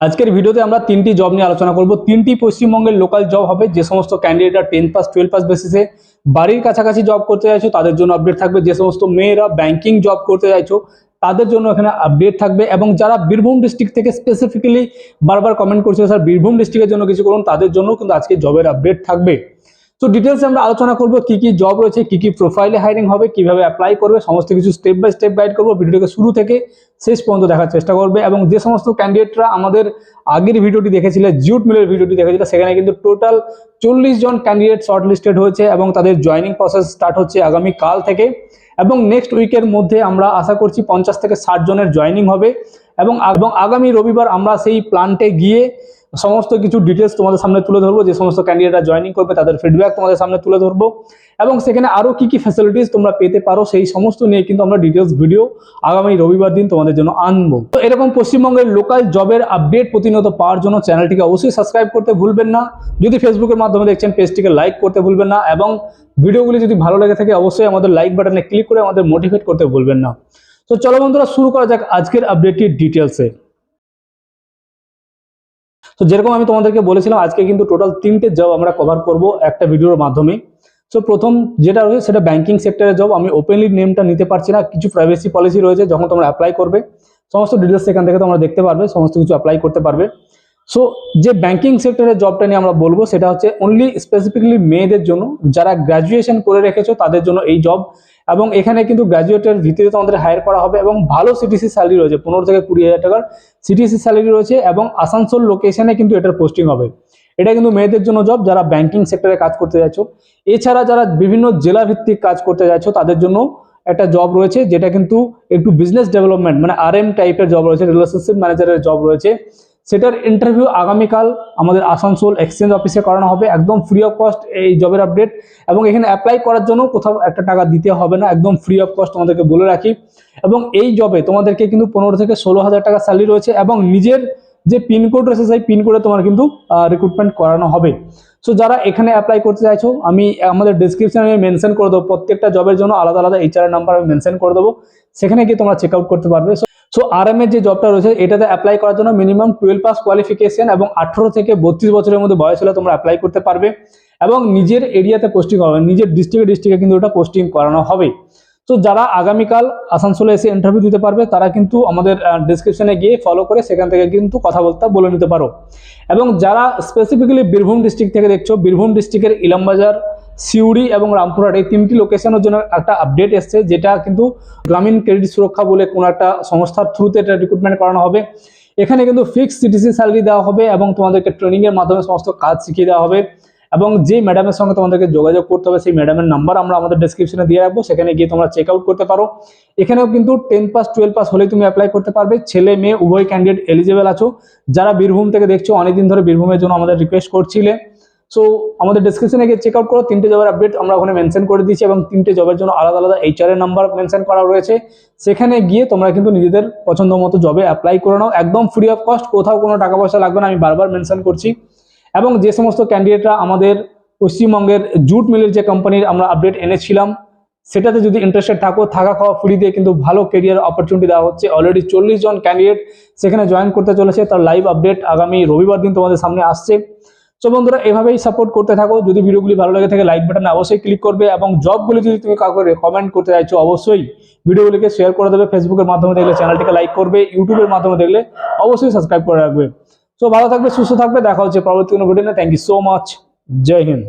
আজকের ভিডিওতে আমরা তিনটি জব নিয়ে আলোচনা করব। তিনটি পশ্চিমবঙ্গের লোকাল জব হবে। যে সমস্ত ক্যান্ডিডেটরা 10 পাস 12 পাস বেসিসে বাড়ির কাছাকাছি জব করতে চাইছো তাদের জন্য আপডেট থাকবে। যে সমস্ত মেয়েরা ব্যাংকিং জব করতে চাইছো তাদের জন্য এখানে আপডেট থাকবে। এবং যারা বীরভূম ডিস্ট্রিক্ট থেকে স্পেসিফিক্যালি বারবার কমেন্ট করছে স্যার বীরভূম ডিস্ট্রিক্টের জন্য কিছু করুন, তাদের জন্য কিন্তু আজকে জবের আপডেট থাকবে। তো ডিটেলসে আমরা আলোচনা করব কি কি জব রয়েছে, কি কি প্রোফাইলে হায়ারিং হবে, কিভাবে অ্যাপ্লাই করবে, সমস্ত কিছু স্টেপ বাই স্টেপ গাইড করব। ভিডিওটাকে শুরু থেকে শেষ পর্যন্ত দেখার চেষ্টা করবে। এবং যে সমস্ত ক্যান্ডিডেটরা আমাদের আগের ভিডিওটি দেখেছিলে, জিউট মিলের ভিডিওটি দেখেছিল, সেখানে কিন্তু টোটাল 40 জন ক্যান্ডিডেট শর্ট লিস্টেড হয়েছে এবং তাদের জয়নিং প্রসেস স্টার্ট হচ্ছে আগামী কাল থেকে। এবং নেক্সট উইকের মধ্যে আমরা আশা করছি 50 থেকে 60 জনের জয়নিং হবে। এবং আগামী রবিবার আমরা সেই প্ল্যান্টে গিয়ে সমস্ত কিছু ডিটেলস তোমাদের সামনে তুলে ধরবো। যে সমস্ত ক্যান্ডিডেটরা জয়নিং করবে তাদের ফিডব্যাক তোমাদের সামনে তুলে ধরবো এবং সেখানে আরো কি কি ফ্যাসিলিটিস তোমরা পেতে পারো সেই সমস্ত নিয়ে কিন্তু আমরা ডিটেলস ভিডিও আগামী রবিবার দিন তোমাদের জন্য আনবো। তো এরকম পশ্চিমবঙ্গের লোকাল জবের আপডেট প্রতিনিয়ত পাওয়ার জন্য চ্যানেলটিকে অবশ্যই সাবস্ক্রাইব করতে ভুলবেন না। যদি ফেসবুকের মাধ্যমে দেখছেন পেজটিকে লাইক করতে ভুলবেন না এবং ভিডিওগুলি যদি ভালো লেগে থাকে অবশ্যই আমাদের লাইক বাটনে ক্লিক করে আমাদের মোটিভেট করতে ভুলবেন না। তো চলো বন্ধুরা শুরু করা যাক আজকের আপডেটটির ডিটেলসে। তো যেরকম আমি তোমাদেরকে বলেছিলাম আজকে কিন্তু টোটাল 3টে জব আমরা কভার করব একটা ভিডিওর মাধ্যমে। সো প্রথম যেটা রয়েছে সেটা ব্যাংকিং সেক্টরের জব। আমি ওপেনলি নেমটা নিতে পারছি না, কিছু প্রাইভেসি পলিসি রয়েছে। যখন তোমরা অ্যাপ্লাই করবে সমস্ত ডিটেলস সেখান থেকে তোমরা দেখতে পারবে, সমস্ত কিছু অ্যাপ্লাই করতে পারবে। সো যে ব্যাংকিং সেক্টরের জবটা নিয়ে আমরা বলবো সেটা হচ্ছে অনলি স্পেসিফিক্যালি মেয়েদের জন্য, যারা গ্র্যাজুয়েশন করে রেখেছো তাদের জন্য এই জব। এবং এখানে কিন্তু গ্র্যাজুয়েটের ভিত্তিতে তোমাদের হায়ার করা হবে এবং ভালো সিটিসি স্যালারি রয়েছে, 15 থেকে 20,000 টাকার সিটিসি স্যালারি রয়েছে এবং আসানসোল লোকেশনে কিন্তু এটার পোস্টিং হবে। এটা কিন্তু মেয়েদের জন্য জব যারা ব্যাংকিং সেক্টরে কাজ করতে যাচ্ছ। এছাড়া যারা বিভিন্ন জেলা ভিত্তিক কাজ করতে যাচ্ছ তাদের জন্য একটা জব রয়েছে যেটা কিন্তু একটু বিজনেস ডেভেলপমেন্ট মানে RM টাইপের জব রয়েছে, রিলেশনশিপ ম্যানেজারের জব রয়েছে। সেটার ইন্টারভিউ আগামীকাল আমাদের আসানসোল এক্সচেঞ্জ অফিসে করানো হবে, একদম ফ্রি অফ কস্ট এই জবের আপডেট। এবং এখানে অ্যাপ্লাই করার জন্য কোথাও একটা টাকা দিতে হবে না, একদম ফ্রি অফ কস্ট তোমাদেরকে বলে রাখি। এবং এই জবে তোমাদেরকে কিন্তু 15 থেকে 16,000 টাকা স্যালারি রয়েছে এবং নিজের যে পিনকোড রয়েছে সেই পিনকোডে তোমার কিন্তু রিক্রুটমেন্ট করানো হবে। সো যারা এখানে অ্যাপ্লাই করতে চাইছো আমি আমাদের ডিসক্রিপশনে মেনশন করে দেবো, প্রত্যেকটা জবের জন্য আলাদা আলাদা HR নাম্বার আমি মেনশন করে দেবো, সেখানে গিয়ে তোমরা চেক আউট করতে পারবে। সো RM এর যে জবটা রয়েছে এটাতে অ্যাপ্লাই করার জন্য মিনিমাম 12 পাস কোয়ালিফিকেশন এবং 18 থেকে 32 বছরের মধ্যে বয়স হলে তোমরা অ্যাপ্লাই করতে পারবে এবং নিজের এরিয়াতে পোস্টিং হবে, নিজের ডিস্ট্রিক্টে কিন্তু ওটা পোস্টিং করানো হবে। তো যারা আগামীকাল আসানসোলে এসে ইন্টারভিউ দিতে পারবে তারা কিন্তু আমাদের ডিসক্রিপশনে গিয়ে ফলো করে সেখান থেকে কিন্তু কথা বলে নিতে পারো। এবং যারা স্পেসিফিক্যালি বীরভূম ডিস্ট্রিক্ট থেকে দেখছো, বীরভূম ডিস্ট্রিক্টের ইলামবাজার, সিউড়ি এবং রামপুরহাট এই 3টি লোকেশনের জন্য একটা আপডেট এসছে, যেটা কিন্তু গ্রামীণ ক্রেডিট সুরক্ষা বলে কোনো একটা সংস্থার থ্রুতে এটা রিক্রুটমেন্ট করানো হবে। এখানে কিন্তু ফিক্সড সিটিসি স্যালারি দেওয়া হবে এবং তোমাদেরকে ট্রেনিং এর মাধ্যমে সমস্ত কাজ শিখিয়ে দেওয়া হবে। এবং যে ম্যাডামের সঙ্গে তোমাদেরকে যোগাযোগ করতে হবে সেই ম্যাডামের নাম্বার আমরা আমাদের ডেসক্রিপশনে দিয়ে রাখবো, সেখানে গিয়ে তোমরা চেক আউট করতে পারো। এখানেও কিন্তু 10 পাস 12 পাস হলেই তুমি অ্যাপ্লাই করতে পারবে, ছেলে মেয়ে উভয় ক্যান্ডিডেট এলিজিবল আছো। যারা বীরভূম থেকে দেখছো অনেকদিন ধরে বীরভূমের জন্য আমাদের রিকোয়েস্ট করছিলে, সো আমাদের ডেসক্রিপশনে গিয়ে চেক আউট করো। 3টে জবের আপডেট আমরা ওখানে মেনশন করে দিয়েছি এবং 3টে জবের জন্য আলাদা আলাদা HR এর নাম্বার মেনশন করা রয়েছে। সেখানে গিয়ে তোমরা কিন্তু নিজেদের পছন্দ মতো জবে অ্যাপ্লাই করে নাও, একদম ফ্রি অফ কস্ট, কোথাও কোনো টাকা পয়সা লাগবে না, আমি বারবার মেনশন করছি। এবং যে সমস্ত ক্যান্ডিডেটরা আমাদের পশ্চিমবঙ্গের জুট মিলের যে কোম্পানির আমরা আপডেট এনেছিলাম সেটাতে যদি ইন্টারেস্টেড থাকো, থাকা খাওয়া ফ্রি দিয়ে কিন্তু ভালো কেরিয়ার অপরচুনিটি দেওয়া হচ্ছে। অলরেডি 40 জন ক্যান্ডিডেট সেখানে জয়েন করতে চলেছে, তার লাইভ আপডেট আগামী রবিবার দিন তোমাদের সামনে আসছে। সো বন্ধুরা এভাবেই সাপোর্ট করতে থাকো। যদি ভিডিওগুলি ভালো লাগে থাকে লাইক বাটনে অবশ্যই ক্লিক করবে এবং জবগুলি যদি তুমি কাউকে রেকমেন্ড করতে চাইছো অবশ্যই ভিডিওগুলিকে শেয়ার করে দেবে। ফেসবুকের মাধ্যমে দেখলে চ্যানেলটিকে লাইক করবে, ইউটিউবের মাধ্যমে দেখলে অবশ্যই সাবস্ক্রাইব করে রাখবে। সো ভালো থাকবে, সুস্থ থাকবে, দেখা হচ্ছে পরবর্তী কোনো ভিডিওতে। থ্যাংক ইউ সো মাচ, জয় হিন্দ।